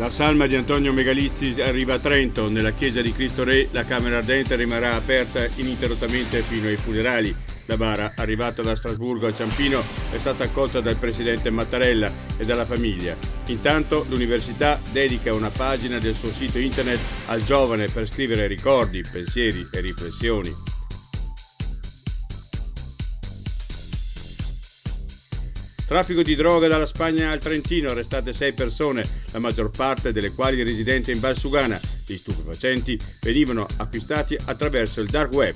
La salma di Antonio Megalizzi arriva a Trento. Nella chiesa di Cristo Re la camera ardente rimarrà aperta ininterrottamente fino ai funerali. La bara, arrivata da Strasburgo a Ciampino, è stata accolta dal presidente Mattarella e dalla famiglia. Intanto l'università dedica una pagina del suo sito internet al giovane per scrivere ricordi, pensieri e riflessioni. Traffico di droga dalla Spagna al Trentino, arrestate 6 persone, la maggior parte delle quali residenti in Valsugana. Gli stupefacenti venivano acquistati attraverso il dark web.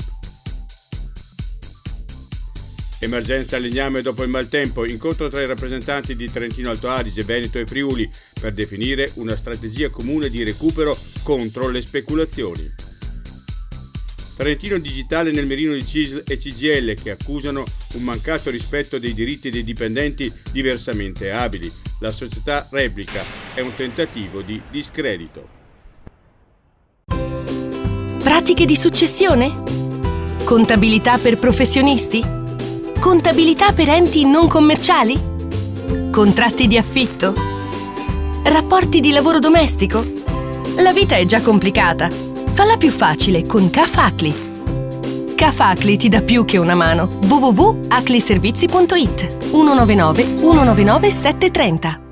Emergenza a Legname dopo il maltempo, incontro tra i rappresentanti di Trentino Alto Adige, Veneto e Friuli per definire una strategia comune di recupero contro le speculazioni. Trentino Digitale nel mirino di CISL e CGIL che accusano un mancato rispetto dei diritti dei dipendenti diversamente abili. La società replica, è un tentativo di discredito. Pratiche di successione? Contabilità per professionisti? Contabilità per enti non commerciali? Contratti di affitto? Rapporti di lavoro domestico? La vita è già complicata. Falla più facile con Cafacli. Cafacli ti dà più che una mano. www.acliservizi.it 199 199 730.